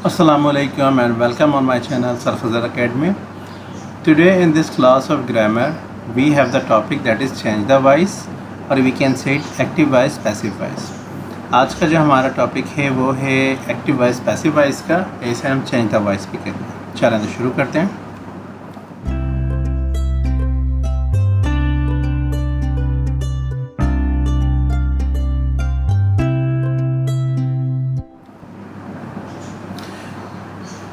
Assalamualaikum and welcome on my channel Sarfazar Academy. Today in this class of grammar we have the topic that is change the voice or we can say it active voice passive voice. आज का जो हमारा topic है वो है active voice passive voice का, ऐसे हम चेंज द वॉइस भी करते हैं। चलें तो शुरू करते हैं।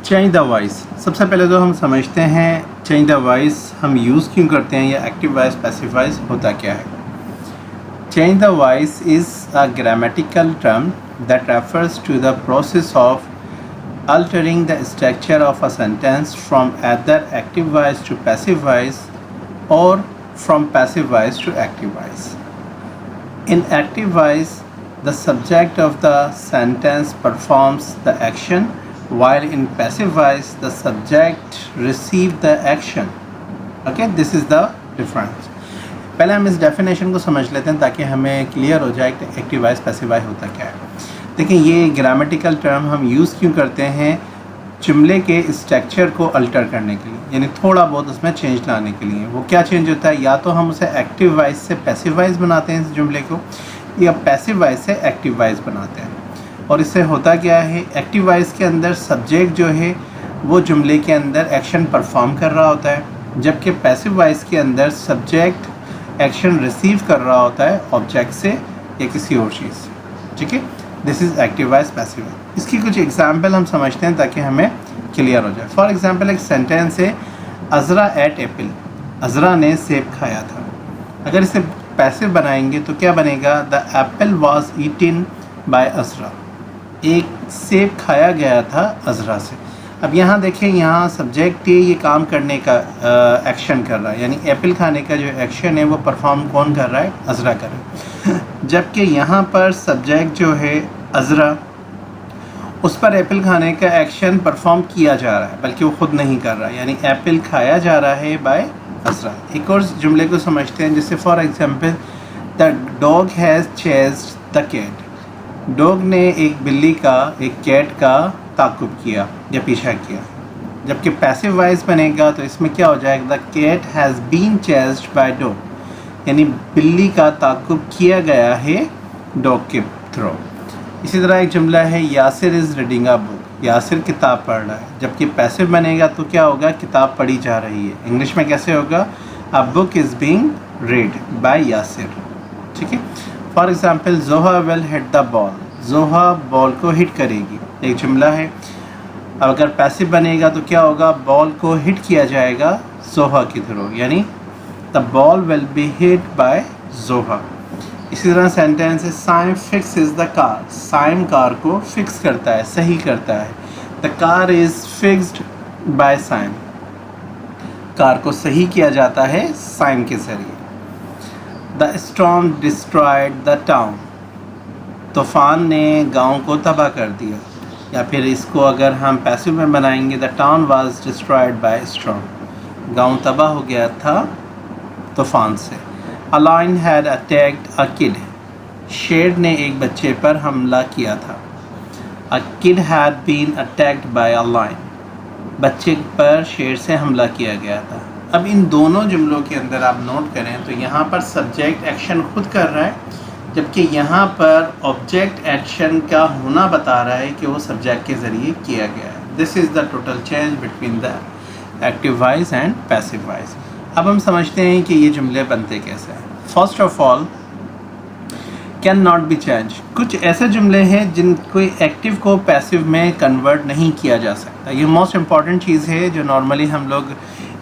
चेंज द वॉइस, सबसे पहले तो हम समझते हैं चेंज द वॉइस हम यूज़ क्यों करते हैं या एक्टिव वॉइस पैसिव वॉइस होता क्या है। Change the voice is a grammatical term that refers to the process of altering the structure of a sentence from either active voice to passive voice or from passive voice to active voice. In active voice, the subject of the sentence performs the action, while in passive voice, the subject receives the action. Okay, this is the difference. पहले हम इस definition को समझ लेते हैं ताकि हमें clear हो जाए कि एक्टिव वॉइस पैसिव वॉइस होता क्या है। देखिए, ये ग्रामेटिकल टर्म हम यूज़ क्यों करते हैं, जुमले के स्ट्रक्चर को अल्टर करने के लिए, यानी थोड़ा बहुत उसमें चेंज लाने के लिए। वो क्या चेंज होता है, या तो हम उसे एक्टिव वॉइस से पैसिव वॉइस बनाते हैं इस जुमले को, या पैसिव वॉइस से एक्टिव वॉइस बनाते हैं। और इससे होता क्या है, एक्टिव वॉइस के अंदर सब्जेक्ट जो है वो जुमले के अंदर एक्शन परफॉर्म कर रहा होता है, जबकि पैसिव वॉइस के अंदर सब्जेक्ट एक्शन रिसीव कर रहा होता है ऑब्जेक्ट से या किसी और चीज़ से। ठीक है, this is active voice passive voice. इसकी कुछ एग्जांपल हम समझते हैं ताकि हमें क्लियर हो जाए। फॉर एग्जांपल, एक सेंटेंस है अज़रा एट एप्पल, अज़रा ने सेब खाया था। अगर इसे पैसिव बनाएंगे तो क्या बनेगा, the apple was eaten by Azra, एक सेब खाया गया था अज़रा से। अब यहाँ देखें, यहाँ सब्जेक्ट ये काम करने का एक्शन कर रहा है, यानी एप्पल खाने का जो एक्शन है वो परफॉर्म कौन कर रहा है, अज़रा कर रहा है। जबकि यहाँ पर सब्जेक्ट जो है अज़रा, उस पर एप्पल खाने का एक्शन परफॉर्म किया जा रहा है, बल्कि वो ख़ुद नहीं कर रहा है, यानी एप्पल खाया जा रहा है बाय अज़रा। एक और जुमले को समझते हैं, जैसे for example, the dog has chased the cat, dog ने एक बिल्ली का, एक कैट का ताक़ुब किया या पीछा किया। जबकि पैसिव वॉइस बनेगा तो इसमें क्या हो जाएगा, the cat has been chased by dog, यानी बिल्ली का ताक़ुब किया गया है डॉग के थ्रू। इसी तरह एक जुमला है Yasir is reading a book, Yasir किताब पढ़ रहा है। जबकि पैसिव बनेगा तो क्या होगा, किताब पढ़ी जा रही है। इंग्लिश में कैसे होगा, a book is being read by Yasir. ठीक है, फॉर एग्जांपल, जोहा विल हिट द बॉल, जोहा बॉल को हिट करेगी, एक जुमला है। अब अगर पैसिव बनेगा तो क्या होगा, बॉल को हिट किया जाएगा जोहा के थ्रू, यानी the ball will be hit by Joha. इसी तरह सेंटेंस है Saim fixes the car, Saim car को फिक्स करता है, सही करता है। The car is fixed by Saim, car को सही किया जाता है साइम के ज़रिए। The storm destroyed the town, तूफ़ान ने गांव को तबाह कर दिया। या फिर इसको अगर हम पैसिव में बनाएंगे, the town was destroyed by storm, गांव तबाह हो गया था तूफ़ान से। A lion had attacked a kid, शेर ने एक बच्चे पर हमला किया था। A kid had been attacked by a lion, बच्चे पर शेर से हमला किया गया था। अब इन दोनों जुमलों के अंदर आप नोट करें तो यहाँ पर सब्जेक्ट एक्शन खुद कर रहा है, जबकि यहाँ पर ऑब्जेक्ट एक्शन का होना बता रहा है कि वो सब्जेक्ट के ज़रिए किया गया है। This is the total change between the active voice and passive voice. अब हम समझते हैं कि ये जुमले बनते कैसे हैं। First of all, can not be change, कुछ ऐसे जुमले हैं जिनको एक्टिव को पैसिव में कन्वर्ट नहीं किया जा सकता। ये मोस्ट इम्पॉर्टेंट चीज़ है जो नॉर्मली हम लोग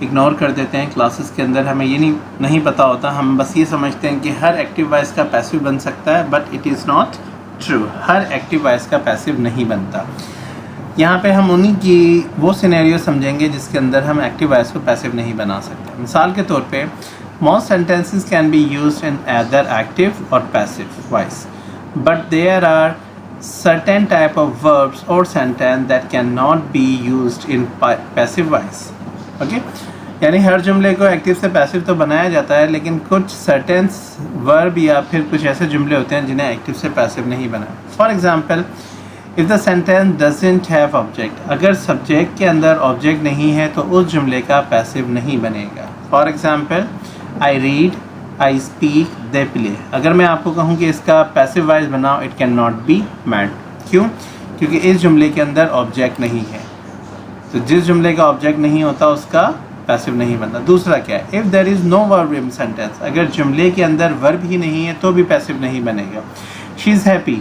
इग्नोर कर देते हैं क्लासेस के अंदर, हमें ये नहीं पता होता। हम बस ये समझते हैं कि हर एक्टिव वॉइस का पैसिव बन सकता है, but it is not true. Her active voice का पैसिव नहीं बनता। यहाँ पे हम उन्हीं की वो सिनेरियो समझेंगे जिसके अंदर हम एक्टिव वॉइस को पैसिव नहीं बना सकते। मिसाल के तौर पे, most sentences can be used in either active और passive voice, but there are certain type of verbs or sentence that cannot be used in passive voice. Okay, यानी हर जुमले को एक्टिव से पैसिव तो बनाया जाता है, लेकिन कुछ सर्टेन वर्ब या फिर कुछ ऐसे जुमले होते हैं जिन्हें एक्टिव से पैसिव नहीं बनाया। For example, if the sentence doesn't have object, अगर सब्जेक्ट के अंदर ऑब्जेक्ट नहीं है तो उस जुमले का पैसिव नहीं बनेगा। For example, I read, I speak, they play. अगर मैं आपको कहूँ कि इसका पैसिव वॉइस बनाओ, it can not be made. क्यों? क्योंकि इस जुमले के अंदर ऑब्जेक्ट नहीं है। तो जिस जुमले का ऑब्जेक्ट नहीं होता उसका पैसिव नहीं बनता। दूसरा क्या है, if there is no verb in sentence, अगर जुमले के अंदर वर्ब ही नहीं है तो भी पैसिव नहीं बनेगा। शी इज़ हैप्पी,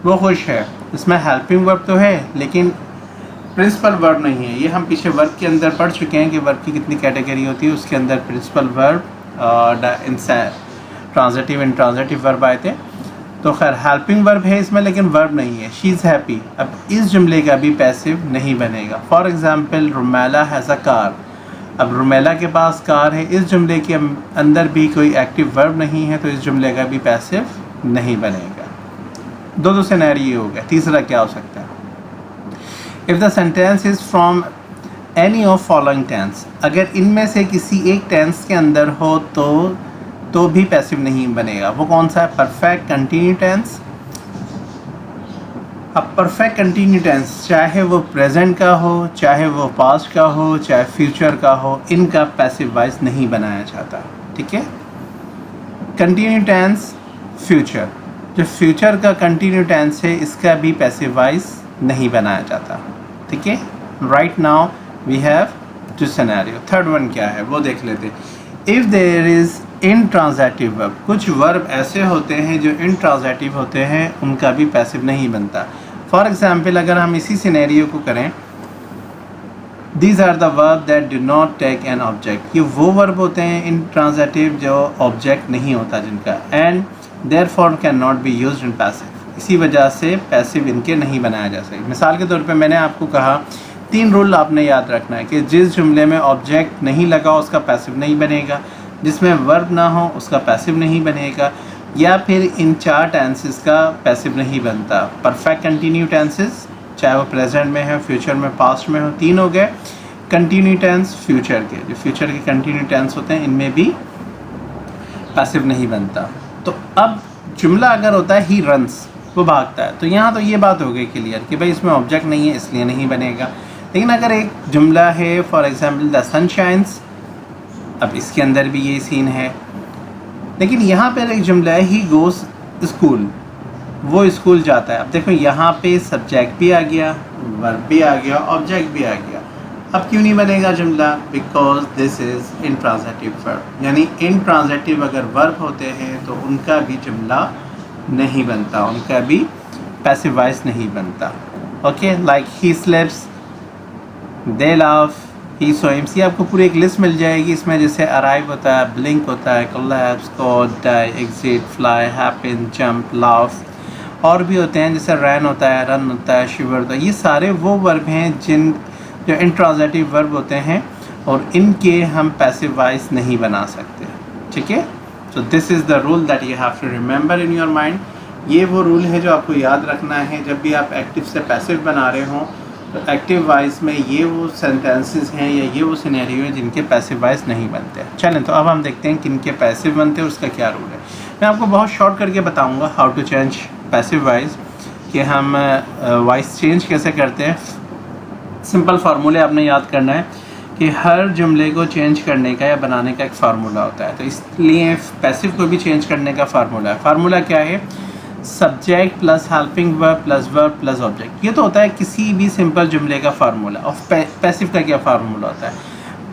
वो खुश है, इसमें हेल्पिंग वर्ब तो है लेकिन प्रिंसिपल वर्ब नहीं है। ये हम पीछे वर्ब के अंदर पढ़ चुके हैं कि वर्ब की कितनी कैटेगरी होती है। उसके अंदर प्रिंसिपल वर्ब और ट्रांजिटिव इंट्रांजिटिव वर्ब आए थे। तो खैर हेल्पिंग वर्ब है इसमें लेकिन वर्ब नहीं है। शी इज़ हैप्पी, अब इस जुमले का भी पैसिव नहीं बनेगा। For example, Rumela has a car, अब रुमेला के पास कार है, इस जुमले के अंदर भी कोई एक्टिव वर्ब नहीं है तो इस जुमले का भी पैसिव नहीं बनेगा। दो सिनेरियो हो गया। तीसरा क्या हो सकता है, if the sentence is from any of following tense, अगर इनमें से किसी एक टेंस के अंदर हो तो भी पैसिव नहीं बनेगा। वो कौन सा है, परफेक्ट कंटिन्यू टेंस। अब परफेक्ट कंटिन्यू टेंस चाहे वो प्रेजेंट का हो, चाहे वो पास्ट का हो, चाहे फ्यूचर का हो, इनका पैसिव वॉइस नहीं बनाया जाता। ठीक है, कंटिन्यू टेंस फ्यूचर, जो फ्यूचर का कंटिन्यू टेंस है इसका भी पैसिव वॉइस नहीं बनाया जाता। ठीक है, right now we have two scenario. Third one क्या है वो देख लेते। If there is intransitive verb, कुछ वर्ब ऐसे होते हैं जो इंट्रांजिटिव होते हैं, उनका भी पैसिव नहीं बनता। फॉर एग्जाम्पल, अगर हम इसी सिनेरियो को करें, these are the verb that do not take an object, ये वो वर्ब होते हैं इंट्रांजिटिव जो ऑब्जेक्ट नहीं होता जिनका, and therefore can not be used in passive, इसी वजह से पैसिव इनके नहीं बनाया जा सकता। मिसाल के तौर पे मैंने आपको कहा 3 रूल आपने याद रखना है कि जिस जुमले में ऑब्जेक्ट नहीं लगा उसका पैसिव नहीं बनेगा, जिसमें वर्ब ना हो उसका पैसिव नहीं बनेगा, या फिर इन 4 टेंसेस का पैसिव नहीं बनता। परफेक्ट कंटिन्यू टेंसेस, चाहे वो प्रेजेंट में है, फ्यूचर में, पास्ट में हो, 3 हो गए। कंटिन्यू टेंस फ्यूचर के, जो फ्यूचर के कंटिन्यू टेंस होते हैं इनमें भी पैसिव नहीं बनता। तो अब जुमला अगर होता है ही रन्स, वो भागता है, तो यहाँ तो ये बात हो गई क्लियर कि भाई इसमें ऑब्जेक्ट नहीं है इसलिए नहीं बनेगा। लेकिन अगर एक जुमला है for example the sun shines, अब इसके अंदर भी ये सीन है, लेकिन यहाँ पर एक जुमला है ही गोज़ स्कूल, वो स्कूल जाता है। अब देखो यहाँ पे सब्जेक्ट भी आ गया, वर्ब भी आ गया, ऑब्जेक्ट भी आ गया। अब क्यों नहीं बनेगा जुमला, because this is intransitive verb, यानी इंट्रांजिटिव अगर वर्ब होते हैं तो उनका भी जुमला नहीं बनता, उनका भी पैसिव वॉइस नहीं बनता। Okay, like he slips, they laugh, he swims, ये आपको पूरी एक लिस्ट मिल जाएगी। इसमें जैसे अराइव होता है, ब्लिंक होता है, collapse, go, die, exit, fly, happen, jump, laugh, और भी होते हैं जैसे रन होता है, रन होता है, शिवर होता है। ये सारे वो वर्ब हैं जो इंट्रांजिटिव वर्ब होते हैं और इनके हम पैसिव वॉइस नहीं बना सकते। ठीक है, so this is the rule that you have to remember in your mind. ये वो रूल है जो आपको याद रखना है जब भी आप एक्टिव से पैसिव बना रहे हों। तो एक्टिव वॉइस में ये वो सेंटेंसेस हैं या ये वो सिनेरियो हैं जिनके पैसिव वॉइस नहीं बनते। चलें तो अब हम देखते हैं किनके पैसिव बनते हैं, उसका क्या रूल है। मैं आपको बहुत शॉर्ट करके बताऊंगा how to change passive voice, कि हम वॉइस चेंज कैसे करते हैं। सिंपल फार्मूले आपने याद करना है कि हर जुमले को चेंज करने का या बनाने का एक फार्मूला होता है, तो इसलिए पैसिव को भी चेंज करने का फार्मूला है। फार्मूला क्या है, subject plus helping verb plus verb plus object. ये तो होता है किसी भी सिंपल जुमले का फार्मूला। और पैसिव का क्या फार्मूला होता है,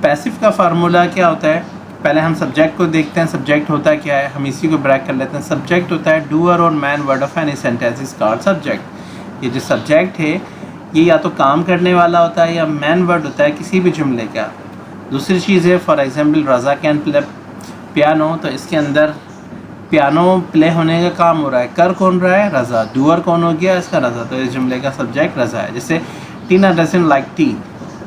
पैसिव का फार्मूला क्या होता है, पहले हम सब्जेक्ट को देखते हैं। सब्जेक्ट होता क्या है, हम इसी को ब्रैक कर लेते हैं। सब्जेक्ट होता है डूअर और man word of any sentence is called subject. ये जो सब्जेक्ट है ये या तो काम करने वाला होता है या मैन वर्ड होता है किसी भी जुमले का। दूसरी चीज़ है for example Raza can play piano, तो इसके अंदर पियानो प्ले होने का काम हो रहा है, कर कौन रहा है, रज़ा। डूअर कौन हो गया, इसका रज़ा, तो इस जुमले का सब्जेक्ट रज़ा है। जैसे टीना डजंट लाइक टी,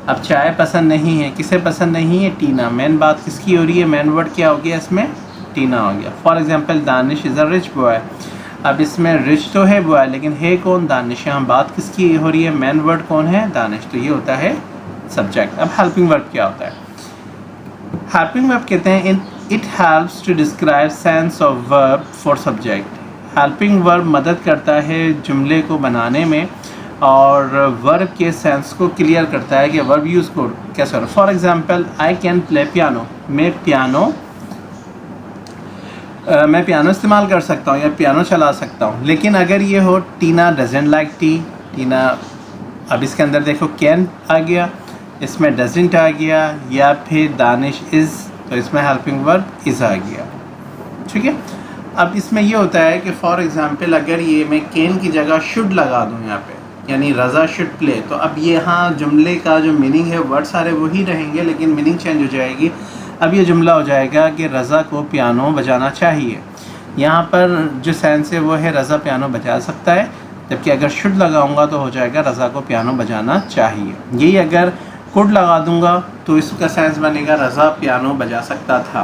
अब चाय पसंद नहीं है, किसे पसंद नहीं है, टीना। मेन बात किसकी हो रही है, मैन वर्ड क्या हो गया इसमें, टीना हो गया। For example Danish is a rich boy, अब इसमें रिच तो है बॉय लेकिन है कौन, दानिश। यहाँ बात किसकी हो रही है, मैन वर्ड कौन है, दानिश, तो ये होता है सब्जेक्ट। अब हेल्पिंग वर्ब क्या होता है, हेल्पिंग वर्ब कहते हैं it helps to describe sense of verb for subject. Helping verb मदद करता है जुमले को बनाने में और वर्ब के सेंस को क्लियर करता है कि वर्ब यूज़ को कैसे हो। For example I can play piano, मैं पियानो इस्तेमाल कर सकता हूँ या पियानो चला सकता हूँ। लेकिन अगर ये हो टीना डजंट लाइक टी, टीना, अब इसके अंदर देखो कैन आ गया, इसमें डजंट आ गया, या फिर दानिश इज़, तो इसमें हेल्पिंग वर्ब इज़ आ गया। ठीक है, अब इसमें ये होता है कि फॉर एग्जांपल अगर ये मैं कैन की जगह शुड लगा दूँ यहाँ पे, यानी रज़ा शुड प्ले, तो अब यहाँ जुमले का जो मीनिंग है वर्ड सारे वही रहेंगे लेकिन मीनिंग चेंज हो जाएगी। अब ये जुमला हो जाएगा कि रज़ा को पियानो बजाना चाहिए। यहाँ पर जो सेंस है वो है रज़ा पियानो बजा सकता है, जबकि अगर शुड लगाऊंगा तो हो जाएगा रज़ा को पियानो बजाना चाहिए। यही अगर कुड लगा दूंगा तो इसका सेंस बनेगा रज़ा पियानो बजा सकता था।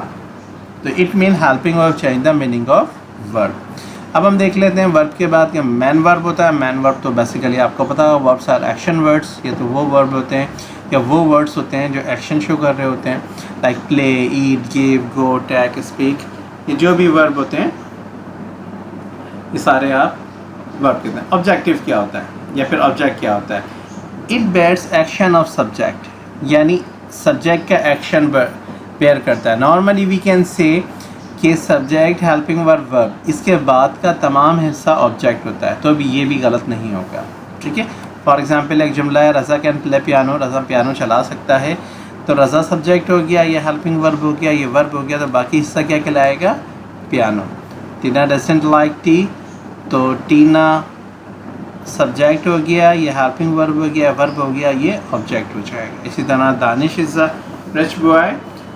तो it mean helping verb change the meaning of verb. अब हम देख लेते हैं वर्ब के बाद कि मैन वर्ब होता है। मैन वर्ब तो बेसिकली आपको पता होगा, वर्ब्स आर एक्शन वर्ड्स। ये तो वो वर्ब होते हैं या वो वर्ड्स होते हैं जो एक्शन शो कर रहे होते हैं, लाइक प्ले, ईट, गिव, गो, टेक, स्पीक। ये जो भी वर्ब होते हैं ये सारे आप वर्ब कहते हैं। ऑब्जेक्टिव क्या होता है या फिर ऑब्जेक्ट क्या होता है? It bears action of subject, यानी सब्जेक्ट का एक्शन बेयर करता है। नॉर्मली वी कैन से कि सब्जेक्ट हेल्पिंग वर्ब वर्ब, इसके बाद का तमाम हिस्सा ऑब्जेक्ट होता है, तो अभी ये भी गलत नहीं होगा। ठीक है, फॉर एग्जांपल एक जुमला है Raza can play piano, Raza piano चला सकता है, तो रज़ा सब्जेक्ट हो गया, ये हेल्पिंग वर्ब हो गया, ये वर्ब हो गया, तो बाकी हिस्सा क्या कहलाएगा? Piano. Tina doesn't like T, तो टीना सब्जेक्ट हो गया, ये हेल्पिंग वर्ब हो गया, वर्ब हो गया, ये ऑब्जेक्ट हो जाएगा। इसी तरह Danish is a rich boy,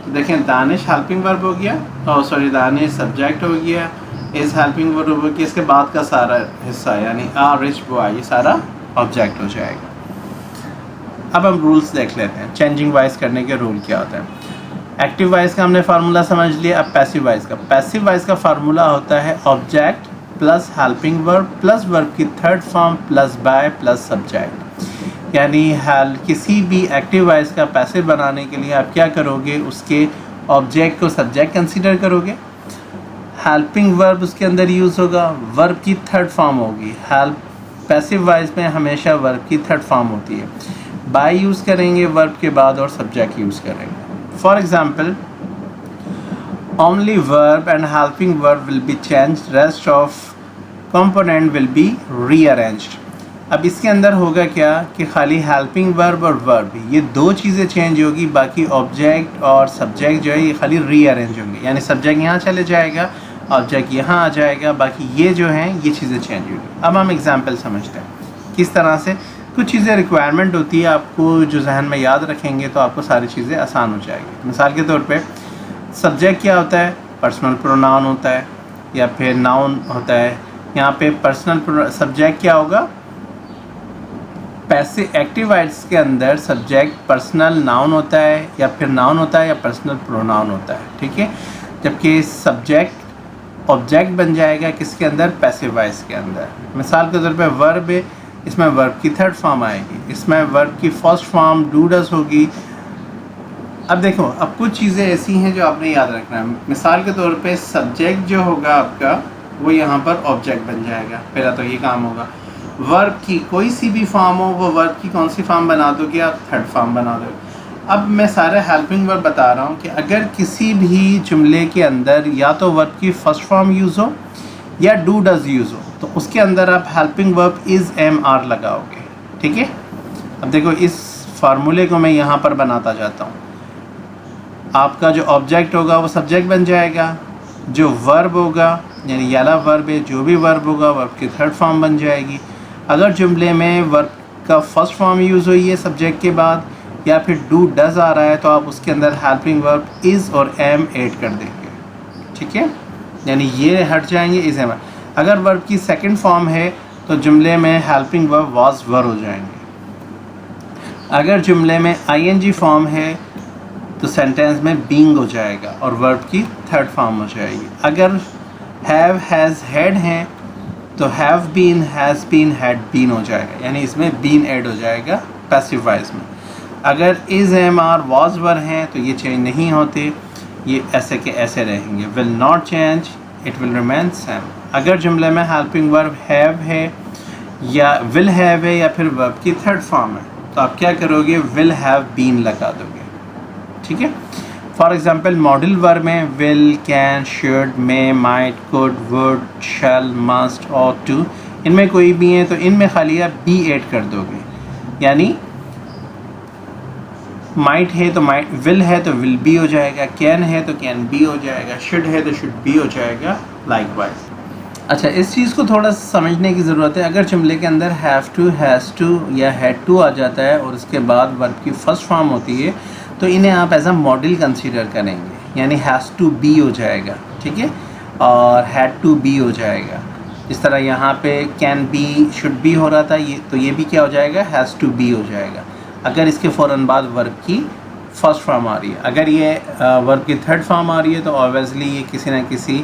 तो देखें दानिश हेल्पिंग वर्ब हो गया, और सॉरी दानिश सब्जेक्ट हो गया, इस हेल्पिंग वर्ब हो गया, इसके बाद का सारा हिस्सा यानी आ रिच बॉय, ये सारा ऑब्जेक्ट हो जाएगा। अब हम रूल्स देख लेते हैं, चेंजिंग वाइज करने के रूल क्या होता है। एक्टिव वाइज का हमने फार्मूला समझ लिया। अब पैसिव वाइज का, पैसिव वाइज का फार्मूला होता है object plus helping verb plus verb की third form plus by plus subject. यानी किसी भी एक्टिव वॉइस का पैसिव बनाने के लिए आप क्या करोगे? उसके ऑब्जेक्ट को सब्जेक्ट कंसीडर करोगे, हेल्पिंग वर्ब उसके अंदर यूज़ होगा, वर्ब की थर्ड फॉर्म होगी। पैसिव वॉइस में हमेशा वर्ब की थर्ड फॉर्म होती है। बाय यूज़ करेंगे वर्ब के बाद और सब्जेक्ट यूज़ करेंगे। For example only verb and helping verb will be changed, rest of component will be rearranged. अब इसके अंदर होगा क्या कि खाली हेल्पिंग वर्ब और वर्ब ये दो चीज़ें चेंज होगी, बाकी ऑब्जेक्ट और सब्जेक्ट जो है ये खाली रीअरेंज होंगे। यानी सब्जेक्ट यहाँ चले जाएगा, ऑब्जेक्ट यहाँ आ जाएगा, बाकी ये जो हैं ये चीज़ें चेंज होगी। अब हम एग्जांपल समझते हैं किस तरह से। कुछ चीज़ें रिक्वायरमेंट होती है आपको, जो जहन में याद रखेंगे तो आपको सारी चीज़ें आसान हो जाएगी। मिसाल के तौर पर सब्जेक्ट क्या होता है? पर्सनल प्रोनाउन होता है या फिर नाउन होता है। यहाँ पे पर्सनल सब्जेक्ट क्या होगा? पैसे एक्टिव वॉइस के अंदर सब्जेक्ट पर्सनल नाउन होता है या फिर नाउन होता है या पर्सनल प्रोनाउन होता है। ठीक है, जबकि सब्जेक्ट ऑब्जेक्ट बन जाएगा किसके अंदर? पैसिव वॉइस के अंदर। मिसाल के तौर पे वर्ब है, इसमें वर्ब की थर्ड फॉर्म आएगी, इसमें वर्ब की फर्स्ट फॉर्म डू डज होगी। अब देखो, अब कुछ चीज़ें ऐसी हैं जो आपने याद रखना है। मिसाल के तौर पे सब्जेक्ट जो होगा आपका वो यहाँ पर ऑब्जेक्ट बन जाएगा, पहला तो ये काम होगा। वर्ब की कोई सी भी फॉर्म हो, वो वर्ब की कौन सी फॉर्म बना दोगे आप? थर्ड फॉर्म बना दोगे। अब मैं सारे हेल्पिंग वर्ब बता रहा हूँ कि अगर किसी भी जुमले के अंदर या तो वर्ब की फर्स्ट फॉर्म यूज़ हो या डू डज यूज़ हो, तो उसके अंदर आप helping verb is am are लगाओगे। ठीक है, अब देखो इस फार्मूले को मैं यहाँ पर बनाता जाता हूँ। आपका जो ऑब्जेक्ट होगा वो सब्जेक्ट बन जाएगा, जो वर्ब होगा यानी याला वर्ब है, जो भी वर्ब होगा वर्ब की थर्ड फॉर्म बन जाएगी। अगर जुमले में वर्ब का फर्स्ट फॉर्म यूज़ हुई है सब्जेक्ट के बाद या फिर डू डज आ रहा है, तो आप उसके अंदर हेल्पिंग वर्ब इज़ और एम ऐड कर देंगे। ठीक है, यानी ये हट जाएंगे, इज़ एम। अगर वर्ब की सेकंड फॉर्म है तो जुमले में हेल्पिंग वर्ब वाज वर हो जाएंगे। अगर जुमले में आईएनजी फॉर्म है तो सेंटेंस में बीइंग हो जाएगा और वर्ब की थर्ड फॉर्म हो जाएगी। अगर हैव हैज़ हैड हैं तो have been has been had been हो जाएगा, यानी इसमें बीन ऐड हो जाएगा पैसिव वॉइस में। अगर is am are was were हैं तो ये चेंज नहीं होते, ये ऐसे के ऐसे रहेंगे। Will not change, it will remain same. अगर जुमले में हेल्पिंग वर्ब हैव है या विल हैव है या फिर वर्ब की थर्ड फॉर्म है, तो आप क्या करोगे, विल हैव बीन लगा दोगे। ठीक है। फॉर एग्जांपल मॉडल वर्ब में will, can, should, may, might, could, would, shall, must, ought to, इनमें कोई भी है तो इनमें खाली आप बी ऐड कर दोगे। यानी माइट है तो माइट, विल है तो विल बी हो जाएगा, कैन है तो कैन बी हो जाएगा, शुड है तो शुड बी हो जाएगा, लाइकवाइज। अच्छा, इस चीज़ को थोड़ा समझने की ज़रूरत है। अगर जुमले के अंदर हैव टू, हैज़ टू या हैड टू आ जाता है और उसके बाद वर्ब की फर्स्ट फॉर्म होती है, तो इन्हें आप एज अ मॉडल कंसीडर करेंगे, यानी हैज़ टू बी हो जाएगा। ठीक है। और हैड टू बी हो जाएगा। इस तरह यहाँ पे कैन बी, शुड बी हो रहा था, ये तो ये भी क्या हो जाएगा, हैज़ टू बी हो जाएगा अगर इसके फ़ौरन बाद वर्ब की फर्स्ट फॉर्म आ रही है। अगर ये वर्ब की थर्ड फॉर्म आ रही है तो ऑब्वियसली ये किसी न किसी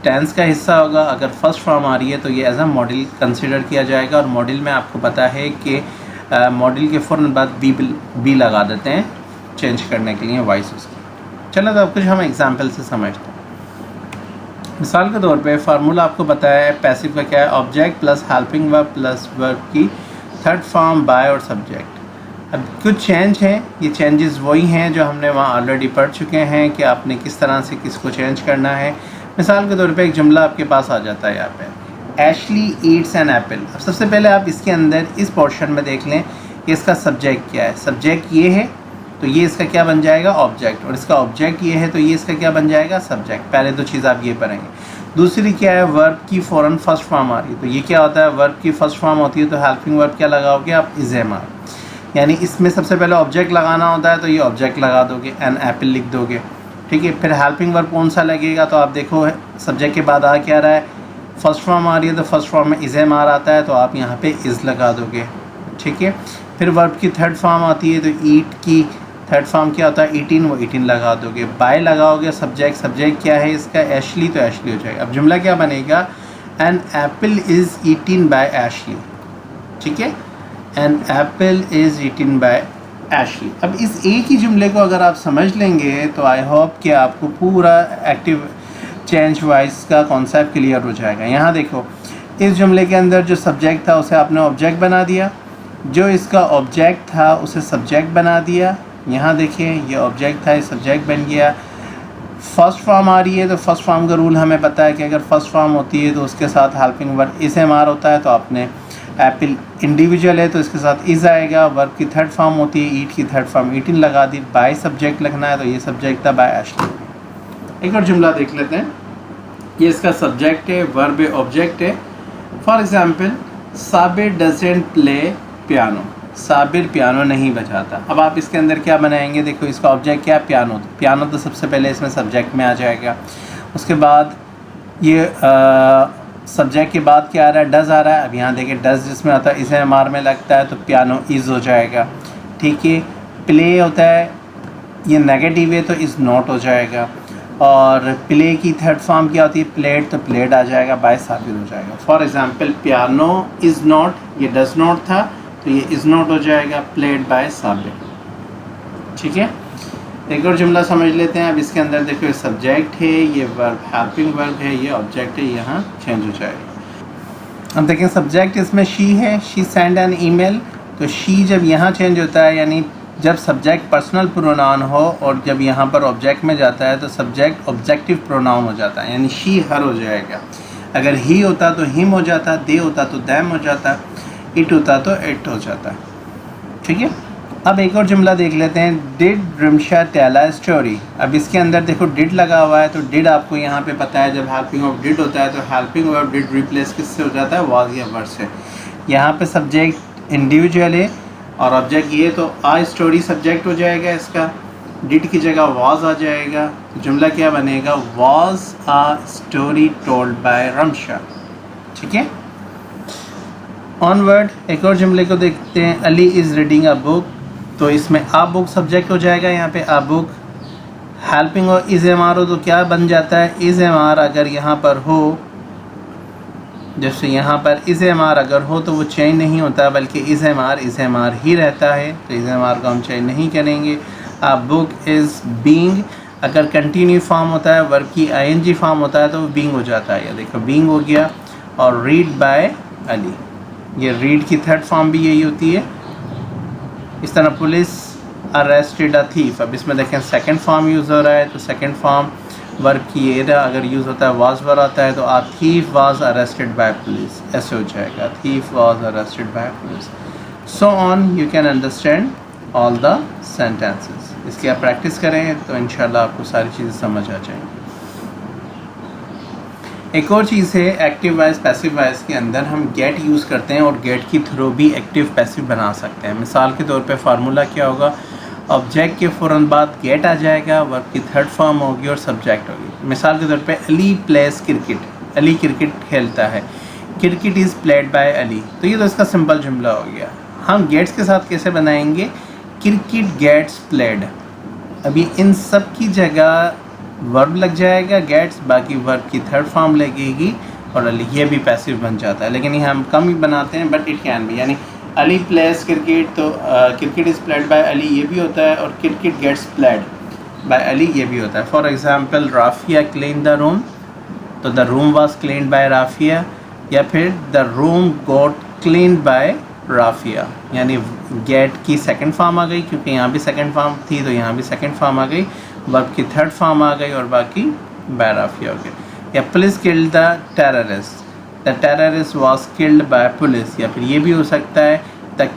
टेंस का हिस्सा होगा। अगर फर्स्ट फॉर्म आ रही है तो ये एज अ मॉडल कंसिडर किया जाएगा। और मॉडल में आपको पता है कि मॉडल के फ़ौरन बाद बी लगा देते हैं चेंज करने के लिए वॉइस उसकी। चलो तो अब कुछ हम एग्जांपल से समझते हैं। मिसाल के तौर पे फार्मूला आपको पता है पैसिव का क्या है, object plus helping verb plus verb की थर्ड फॉर्म बाय और सब्जेक्ट। अब कुछ चेंज हैं, ये चेंजेस वही हैं जो हमने वहाँ ऑलरेडी पढ़ चुके हैं कि आपने किस तरह से किसको चेंज करना है। मिसाल के तौर पे एक जुमला आपके पास आ जाता है यहाँ पे, एशली ईट्स एन एप्पल। अब सबसे पहले आप इसके अंदर इस पोर्शन में देख लें कि इसका सब्जेक्ट क्या है। सब्जेक्ट ये है तो ये इसका क्या बन जाएगा, ऑब्जेक्ट, और इसका ऑब्जेक्ट ये है तो ये इसका क्या बन जाएगा, सब्जेक्ट। पहले दो चीज़ आप ये पढ़ेंगे। दूसरी क्या है, वर्ब की फ़ौरन फर्स्ट फॉर्म आ रही है, तो ये क्या होता है, वर्ब की फर्स्ट फॉर्म होती है तो हेल्पिंग वर्ब क्या लगाओगे आप, इज एम आर। यानी इसमें सबसे पहले ऑब्जेक्ट लगाना होता है तो ये ऑब्जेक्ट लगा दोगे, एन एप्पल लिख दोगे। ठीक है। फिर हेल्पिंग वर्ब कौन सा लगेगा, तो आप देखो सब्जेक्ट के बाद आ क्या रहा है, फर्स्ट फॉर्म आ रही है तो फर्स्ट फॉर्म में इज एम आर आता है तो आप यहाँ पे इज़ लगा दोगे। ठीक है। फिर वर्ब की थर्ड फॉर्म आती है तो ईट की थर्ड फॉर्म क्या होता है, 18, वो 18 लगा दोगे। बाय लगाओगे, सब्जेक्ट क्या है इसका, एशली, तो एशली हो जाएगा। अब जुमला क्या बनेगा, an apple is eaten by Ashley. ठीक है। An apple is eaten by Ashley. अब इस एक ही जुमले को अगर आप समझ लेंगे तो आई होप कि आपको पूरा एक्टिव चेंज वाइज का कॉन्सेप्ट क्लियर हो जाएगा। यहाँ देखो, इस जुमले के अंदर जो सब्जेक्ट था उसे आपने ऑब्जेक्ट बना दिया, जो इसका ऑब्जेक्ट था उसे सब्जेक्ट बना दिया। यहाँ देखिए ये ऑब्जेक्ट था, ये सब्जेक्ट बन गया। फर्स्ट फॉर्म आ रही है तो फर्स्ट फॉर्म का रूल हमें पता है कि अगर फर्स्ट फॉर्म होती है तो उसके साथ हेल्पिंग वर्ब इस एम आर होता है, तो आपने एप्पल इंडिविजुअल है तो इसके साथ इज़ आएगा। वर्ब की थर्ड फॉर्म होती है, ईट की थर्ड फॉर्म 18 लगा दी। बाय सब्जेक्ट लिखना है तो ये सब्जेक्ट था, बाय एशली। एक और जुमला देख लेते हैं, ये इसका सब्जेक्ट है, वर्ब है, ऑब्जेक्ट है। For example, Sabir doesn't play piano. Sabir piano नहीं बजाता। अब आप इसके अंदर क्या बनाएंगे, देखो इसका ऑब्जेक्ट क्या है, पियानो। पियानो तो सबसे पहले इसमें सब्जेक्ट में आ जाएगा। उसके बाद ये सब्जेक्ट के बाद क्या आ रहा है, डज आ रहा है। अब यहाँ देखिए डज जिसमें आता है इसे एम आर में लगता है तो पियानो इज़ हो जाएगा। ठीक है। प्ले होता है, ये नेगेटिव है तो इज़ नॉट हो जाएगा। और प्ले की थर्ड फॉर्म क्या होती है, प्लेड, तो प्लेड आ जाएगा, बाय साबिर हो जाएगा। For example, piano is not, ये डज नॉट था तो ये इज़ नॉट हो जाएगा, प्लेड बाय साबिर। ठीक है। एक और जुमला समझ लेते हैं। अब इसके अंदर देखो ये सब्जेक्ट है, ये वर्ब हेल्पिंग वर्ब है, ये ऑब्जेक्ट है, यहाँ चेंज हो जाएगा। अब देखें सब्जेक्ट इसमें शी है, शी सेंड एन ईमेल, तो शी जब यहाँ चेंज होता है, यानी जब सब्जेक्ट पर्सनल प्रोनाउन हो और जब यहाँ पर ऑब्जेक्ट में जाता है तो सब्जेक्ट ऑब्जेक्टिव प्रोनाउन हो जाता है, यानी शी हर हो जाएगा। अगर ही होता तो हिम हो जाता, दे होता तो दैम हो जाता, इट होता तो इट हो जाता। ठीक है। अब एक और जुमला देख लेते हैं, did Rimsha tell a story. अब इसके अंदर देखो डिड लगा हुआ है तो डिड आपको यहाँ पे पता है जब हेल्पिंग ऑफ डिड होता है तो हेल्पिंग ऑफ डिड रिप्लेस किससे हो जाता है, वाज या वर से। यहाँ पे सब्जेक्ट इंडिविजुअल है और ऑब्जेक्ट ये, तो आ स्टोरी सब्जेक्ट हो जाएगा इसका, डिड की जगह वाज आ जाएगा। तो जुमला क्या बनेगा, was a story told by Ramsha. ठीक है। ऑनवर्ड एक और जुमले को देखते हैं, Ali is reading a book, तो इसमें आ बुक सब्जेक्ट हो जाएगा, यहाँ पे आ बुक। हेल्पिंग और इज़ एम आर हो तो क्या बन जाता है, इज़ एम आर अगर यहाँ पर हो, जैसे यहाँ पर इज़ एम आर अगर हो तो वो चेंज नहीं होता बल्कि इज़ एम आर ही रहता है, तो इज़ एम आर को हम चेंज नहीं करेंगे। आ बुक इज़ बीइंग अगर कंटिन्यू फॉर्म होता है, वर्ब की आईएनजी फॉर्म होता है तो वो बीइंग हो जाता है। ये देखो बीइंग हो गया। और रीड बाय अली। ये रीड की थर्ड फॉर्म भी यही होती है। इस तरह पुलिस अरेस्टेड अ थीफ, अब इसमें देखें सेकंड फॉर्म यूज़ हो रहा है, तो सेकंड फॉर्म वर्ब की एरा अगर यूज़ होता है वाज वर आता है, तो a thief was arrested by police, ऐसे हो जाएगा, thief was arrested by police. So on you can understand all the sentences. इसकी आप प्रैक्टिस करें तो इंशाल्लाह आपको सारी चीज़ें समझ आ जाएंगी। एक और चीज़ है, एक्टिव वॉइस पैसिव वॉइस के अंदर हम गेट यूज़ करते हैं और गेट के थ्रू भी एक्टिव पैसिव बना सकते हैं। मिसाल के तौर पे फार्मूला क्या होगा, ऑब्जेक्ट के फ़ौरन बाद गेट आ जाएगा, वर्ब की थर्ड फॉर्म होगी और सब्जेक्ट होगी। मिसाल के तौर पे Ali plays cricket, Ali cricket खेलता है, cricket is played by Ali, तो ये तो इसका सिंपल जुमला हो गया। हम गेट्स के साथ कैसे बनाएंगे, क्रिकेट गेट्स प्लेड, अभी इन सब की जगह वर्ब लग जाएगा गेट्स, बाकी वर्ब की थर्ड फॉर्म लगेगी और अली, ये भी पैसिव बन जाता है, लेकिन ये हम कम ही बनाते हैं, बट इट कैन बी, यानी अली प्लेस क्रिकेट, तो cricket is played by Ali ये भी होता है, और cricket gets played by Ali ये भी होता है। For example Rafia clean the room, तो the room was cleaned by Rafia, या फिर the room got cleaned by Rafia, यानी गेट की सेकंड फॉर्म आ गई, क्योंकि यहाँ भी सेकंड फॉर्म थी तो यहाँ भी सेकंड फॉर्म आ गई, वर्ब की थर्ड फॉर्म आ गई और बाकी बाय राफिया हो गया। या police killed the terrorist, the terrorist was killed by police, या फिर ये भी हो सकता है the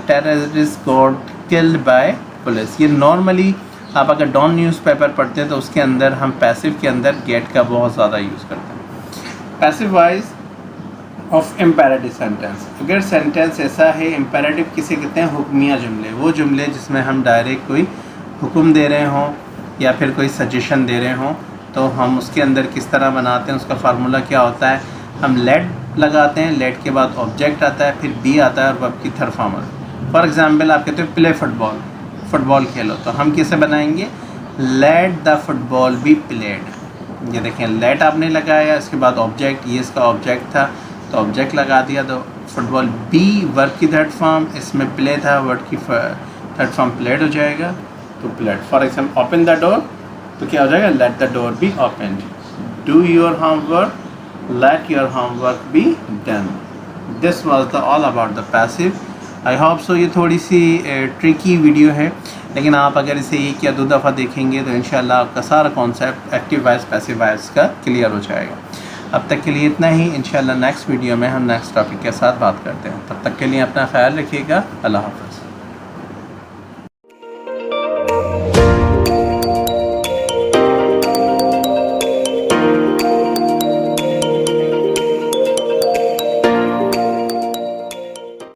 terrorist got killed by police. ये नॉर्मली आप अगर डॉन न्यूज़पेपर पढ़ते हैं तो उसके अंदर हम पैसिव के अंदर गेट का बहुत ज़्यादा यूज़ करते हैं। Passive voice of imperative sentence, अगर सेंटेंस ऐसा है, इम्पेरेटिव किसे कहते हैं, हुक्मिया जुमले, वो जुमले जिसमें हम डायरेक्ट कोई हुक्म दे रहे हों या फिर कोई सजेशन दे रहे हों, तो हम उसके अंदर किस तरह बनाते हैं, उसका फार्मूला क्या होता है, हम लेट लगाते हैं, लेट के बाद ऑब्जेक्ट आता है, फिर बी आता है और वर्ब की थर्ड फॉर्म आता है। फॉर एग्जांपल आप कहते हो प्ले फुटबॉल, फुटबॉल खेलो, तो हम कैसे बनाएंगे, let the football be played. ये देखें लेट आपने लगाया, इसके बाद ऑब्जेक्ट, ये इसका ऑब्जेक्ट था तो ऑब्जेक्ट लगा दिया, तो फुटबॉल बी वर्ब की थर्ड फॉर्म, इसमें प्ले था, वर्ब की थर्ड फॉर्म प्लेड हो जाएगा, तो played. For example open the door, तो क्या हो जाएगा, let the door be open. Do your homework, let your homework be done. This was the all about the passive. I hope so ये थोड़ी सी tricky video है, लेकिन आप अगर इसे एक या दो दफ़ा देखेंगे तो इंशाल्लाह आपका सारा concept active voice passive voice का क्लियर हो जाएगा। अब तक के लिए इतना ही, इंशाल्लाह नेक्स्ट वीडियो में हम नेक्स्ट टॉपिक के साथ बात करते हैं। तब तक के लिए अपना ख्याल रखिएगा। अल्लाह हाफ़िज़।